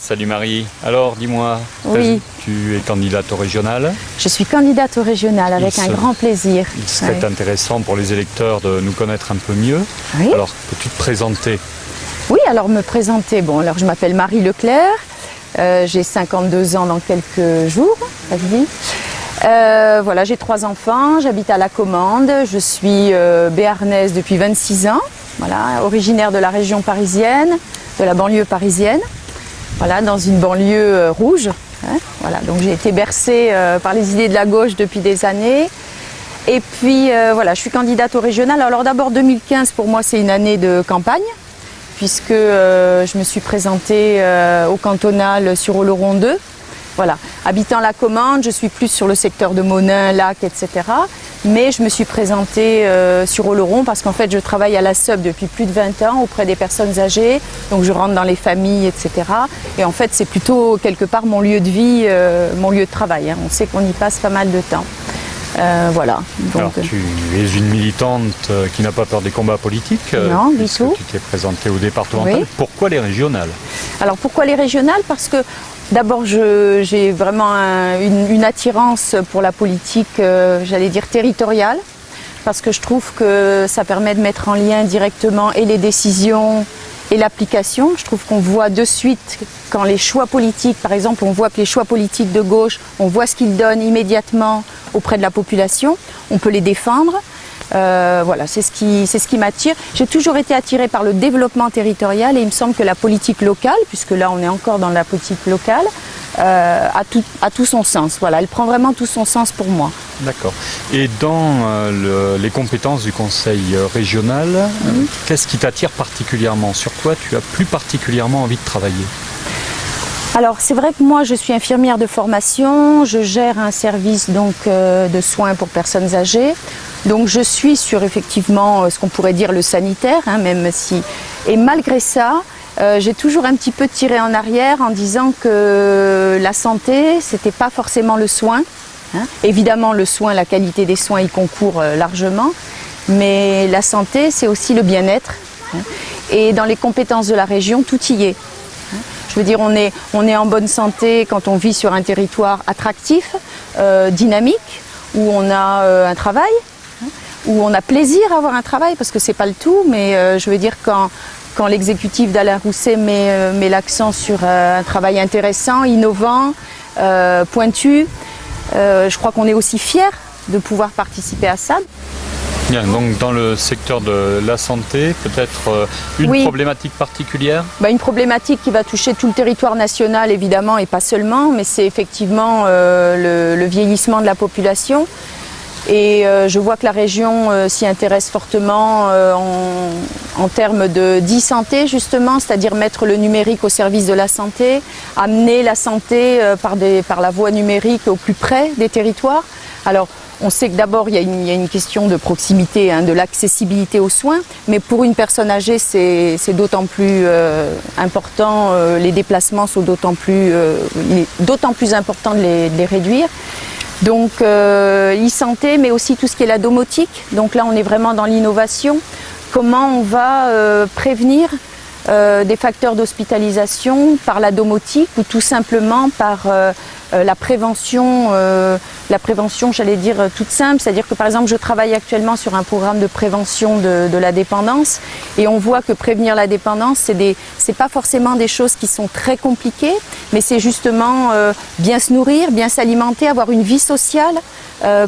Salut Marie, alors dis-moi, Oui. tu es candidate au régional. Je suis candidate au régional avec un grand plaisir. Il serait intéressant pour les électeurs de nous connaître un peu mieux. Oui. Alors, peux-tu te présenter? Oui, alors me présenter. Bon, alors je m'appelle Marie Leclerc, j'ai 52 ans dans quelques jours, vas-y. Voilà, j'ai 3 enfants, j'habite à La Commande, je suis béarnaise depuis 26 ans, voilà, originaire de la région parisienne, de la banlieue parisienne. Voilà, dans une banlieue rouge. Hein, voilà, donc j'ai été bercée par les idées de la gauche depuis des années. Et puis voilà, je suis candidate au régional. Alors d'abord 2015 pour moi c'est une année de campagne, puisque je me suis présentée au cantonal sur Oloron 2. Voilà, habitant La Commande, je suis plus sur le secteur de Monin, Lac, etc. Mais je me suis présentée sur Oloron parce qu'en fait je travaille à la SEUB depuis plus de 20 ans auprès des personnes âgées, donc je rentre dans les familles, etc. Et en fait c'est plutôt quelque part mon lieu de vie, mon lieu de travail, hein. On sait qu'on y passe pas mal de temps. Voilà. Donc, alors tu es une militante qui n'a pas peur des combats politiques. Non, du tout. Tu t'es présentée au départemental. Oui. Pourquoi les régionales? Alors pourquoi les régionales? Parce que d'abord j'ai vraiment une attirance pour la politique, j'allais dire territoriale, parce que je trouve que ça permet de mettre en lien directement et les décisions et l'application. Je trouve qu'on voit de suite quand les choix politiques, par exemple, on voit que les choix politiques de gauche, on voit ce qu'ils donnent immédiatement auprès de la population, on peut les défendre. Voilà, c'est ce qui m'attire. J'ai toujours été attirée par le développement territorial et il me semble que la politique locale, puisque là on est encore dans la politique locale, a tout son sens. Voilà, elle prend vraiment tout son sens pour moi. D'accord. Et dans les compétences du conseil régional, qu'est-ce qui t'attire particulièrement? Sur quoi tu as plus particulièrement envie de travailler? Alors c'est vrai que moi je suis infirmière de formation, je gère un service donc de soins pour personnes âgées. Donc je suis sur effectivement ce qu'on pourrait dire le sanitaire, hein, même si... Et malgré ça, j'ai toujours un petit peu tiré en arrière en disant que la santé, c'était pas forcément le soin. Hein. Évidemment le soin, la qualité des soins y concourt largement, mais la santé c'est aussi le bien-être. Hein. Et dans les compétences de la région, tout y est. Je veux dire, on est en bonne santé quand on vit sur un territoire attractif, dynamique, où on a un travail, où on a plaisir à avoir un travail, parce que c'est pas le tout, mais je veux dire quand l'exécutif d'Alain Rousset met l'accent sur un travail intéressant, innovant, pointu, je crois qu'on est aussi fiers de pouvoir participer à ça. Bien, donc dans le secteur de la santé, peut-être une problématique particulière? Une problématique qui va toucher tout le territoire national évidemment et pas seulement, mais c'est effectivement le vieillissement de la population. Et je vois que la région s'y intéresse fortement en termes d'e-santé justement, c'est-à-dire mettre le numérique au service de la santé, amener la santé par la voie numérique au plus près des territoires. Alors, on sait que d'abord il y a une question de proximité, hein, de l'accessibilité aux soins, mais pour une personne âgée c'est d'autant plus important, les déplacements sont d'autant plus important de les réduire. Donc e-santé, mais aussi tout ce qui est la domotique, donc là on est vraiment dans l'innovation. Comment on va prévenir des facteurs d'hospitalisation par la domotique ou tout simplement par la prévention, j'allais dire toute simple, c'est-à-dire que par exemple je travaille actuellement sur un programme de prévention de la dépendance et on voit que prévenir la dépendance c'est pas forcément des choses qui sont très compliquées, mais c'est justement bien se nourrir, bien s'alimenter, avoir une vie sociale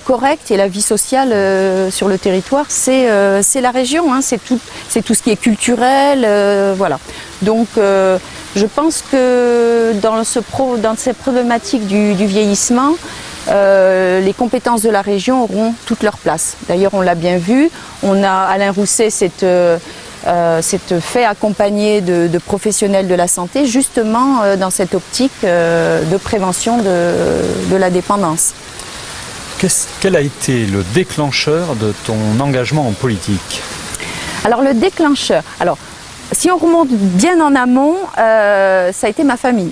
correcte, et la vie sociale sur le territoire c'est la région, hein, c'est tout ce qui est culturel, voilà. Donc je pense que dans ces problématiques du vieillissement, les compétences de la région auront toute leur place. D'ailleurs on l'a bien vu, Alain Rousset s'est fait accompagner de professionnels de la santé justement dans cette optique de prévention de la dépendance. Quel a été le déclencheur de ton engagement en politique? Alors le déclencheur, si on remonte bien en amont, ça a été ma famille.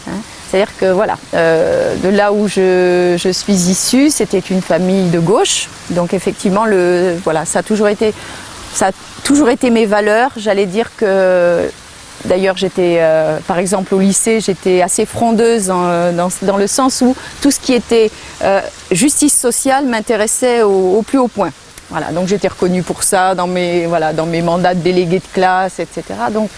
Hein. C'est-à-dire que voilà, de là où je suis issue, c'était une famille de gauche. Donc effectivement, ça a toujours été mes valeurs. J'allais dire que D'ailleurs, j'étais, par exemple, au lycée, j'étais assez frondeuse dans le sens où tout ce qui était justice sociale m'intéressait au plus haut point. Voilà, donc j'étais reconnue pour ça dans mes mandats de déléguée de classe, etc. Donc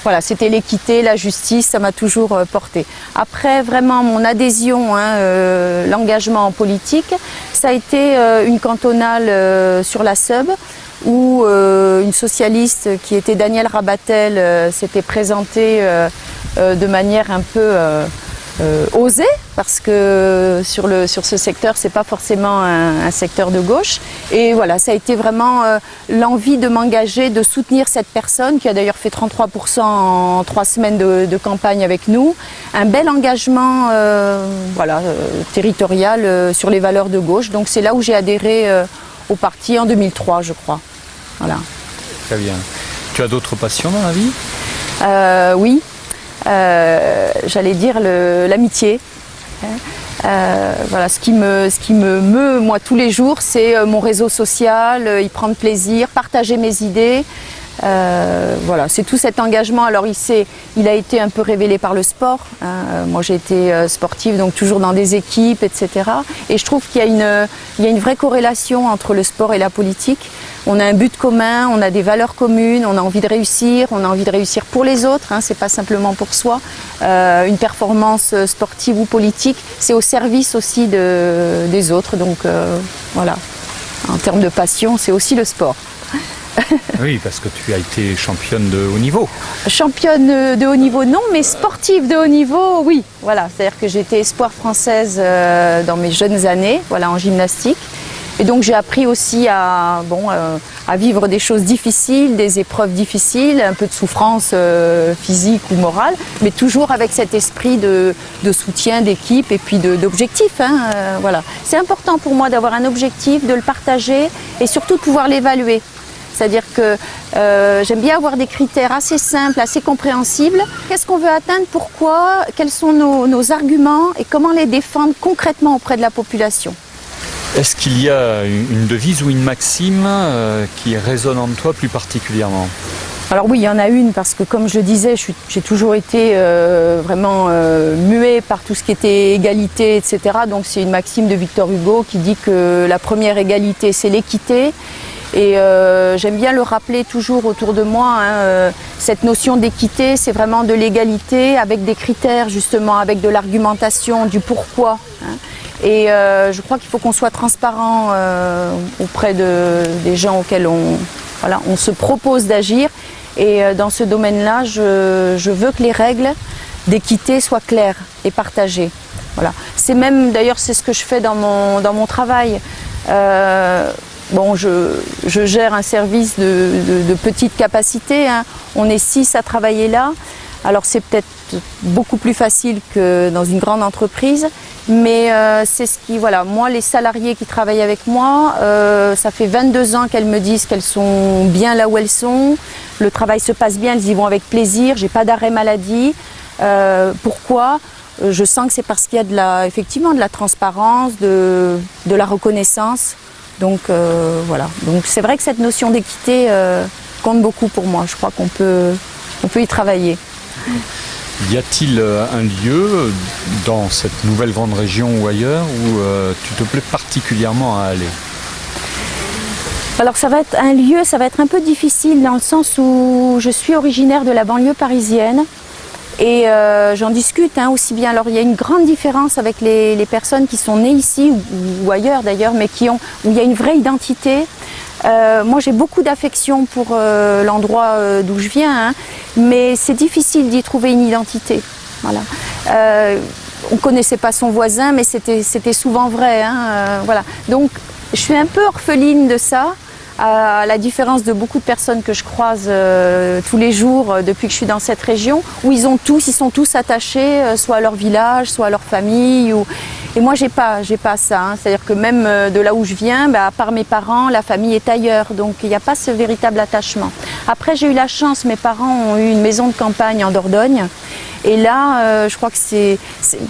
voilà, c'était l'équité, la justice, ça m'a toujours portée. Après, vraiment, mon adhésion, l'engagement en politique, ça a été une cantonale sur la Seube, où une socialiste qui était Danielle Rabatel s'était présentée de manière un peu osée, parce que sur ce secteur, c'est pas forcément un secteur de gauche. Et voilà, ça a été vraiment l'envie de m'engager, de soutenir cette personne qui a d'ailleurs fait 33% en 3 semaines de campagne avec nous. Un bel engagement territorial sur les valeurs de gauche. Donc c'est là où j'ai adhéré au parti en 2003, je crois. Voilà. Très bien. Tu as d'autres passions dans la vie ? Oui. J'allais dire l'amitié. Voilà, ce qui me meut moi tous les jours, c'est mon réseau social, y prendre plaisir, partager mes idées. Voilà, c'est tout cet engagement. Alors il a été un peu révélé par le sport. Moi j'ai été sportive, donc toujours dans des équipes, etc. Et je trouve qu'il y a une vraie corrélation entre le sport et la politique. On a un but commun, on a des valeurs communes, on a envie de réussir pour les autres, c'est pas simplement pour soi. Une performance sportive ou politique, c'est au service aussi des autres. Donc voilà, en termes de passion, c'est aussi le sport. Oui, parce que tu as été championne de haut niveau. Championne de haut niveau, non, mais sportive de haut niveau, oui. Voilà, c'est-à-dire que j'étais espoir française dans mes jeunes années, voilà, en gymnastique. Et donc j'ai appris aussi à vivre des choses difficiles, des épreuves difficiles, un peu de souffrance physique ou morale, mais toujours avec cet esprit de soutien, d'équipe et puis d'objectif. Voilà. C'est important pour moi d'avoir un objectif, de le partager et surtout de pouvoir l'évaluer. C'est-à-dire que j'aime bien avoir des critères assez simples, assez compréhensibles. Qu'est-ce qu'on veut atteindre, pourquoi, quels sont nos arguments et comment les défendre concrètement auprès de la population. Est-ce qu'il y a une devise ou une maxime qui résonne en toi plus particulièrement ? Alors oui, il y en a une parce que comme je le disais, j'ai toujours été vraiment muée par tout ce qui était égalité, etc. Donc c'est une maxime de Victor Hugo qui dit que la première égalité, c'est l'équité. Et j'aime bien le rappeler toujours autour de moi, cette notion d'équité, c'est vraiment de l'égalité avec des critères justement, avec de l'argumentation, du pourquoi. Et je crois qu'il faut qu'on soit transparent auprès des gens auxquels on se propose d'agir. Et dans ce domaine-là, je veux que les règles d'équité soient claires et partagées. Voilà. C'est même, d'ailleurs, c'est ce que je fais dans mon travail. Je gère un service de petite capacité. On est 6 à travailler là. Alors c'est peut-être beaucoup plus facile que dans une grande entreprise, mais c'est ce qui, voilà, moi les salariés qui travaillent avec moi, ça fait 22 ans qu'elles me disent qu'elles sont bien là où elles sont, le travail se passe bien, elles y vont avec plaisir, j'ai pas d'arrêt maladie. Pourquoi ? Je sens que c'est parce qu'il y a effectivement de la transparence, de la reconnaissance. Donc voilà. Donc c'est vrai que cette notion d'équité compte beaucoup pour moi. Je crois qu'on peut y travailler. Y a-t-il un lieu dans cette nouvelle grande région ou ailleurs où tu te plais particulièrement à aller ? Alors ça va être un lieu, ça va être un peu difficile dans le sens où je suis originaire de la banlieue parisienne et j'en discute aussi bien. Alors il y a une grande différence avec les personnes qui sont nées ici ou ailleurs d'ailleurs, mais où il y a une vraie identité. Moi j'ai beaucoup d'affection pour l'endroit d'où je viens, mais c'est difficile d'y trouver une identité. Voilà. On ne connaissait pas son voisin, mais c'était souvent vrai. Voilà. Donc je suis un peu orpheline de ça, à la différence de beaucoup de personnes que je croise tous les jours depuis que je suis dans cette région, où ils sont tous attachés, soit à leur village, soit à leur famille. Et moi, j'ai pas ça. C'est-à-dire que même de là où je viens, à part mes parents, la famille est ailleurs. Donc, il n'y a pas ce véritable attachement. Après, j'ai eu la chance, mes parents ont eu une maison de campagne en Dordogne. Et là, je crois que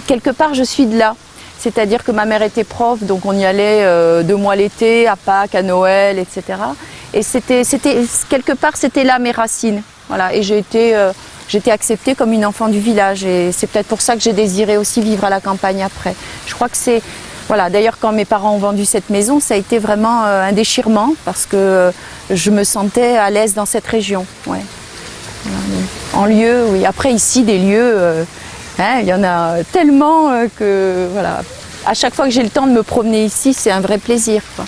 quelque part, je suis de là. C'est-à-dire que ma mère était prof, donc on y allait 2 mois l'été, à Pâques, à Noël, etc. Et quelque part, c'était là mes racines. Voilà. Et j'ai été j'étais acceptée comme une enfant du village et c'est peut-être pour ça que j'ai désiré aussi vivre à la campagne après. Je crois que c'est... Voilà, d'ailleurs quand mes parents ont vendu cette maison, ça a été vraiment un déchirement parce que je me sentais à l'aise dans cette région. Ouais. En lieu, oui. Après ici, des lieux, il y en a tellement que voilà. À chaque fois que j'ai le temps de me promener ici, c'est un vrai plaisir, quoi.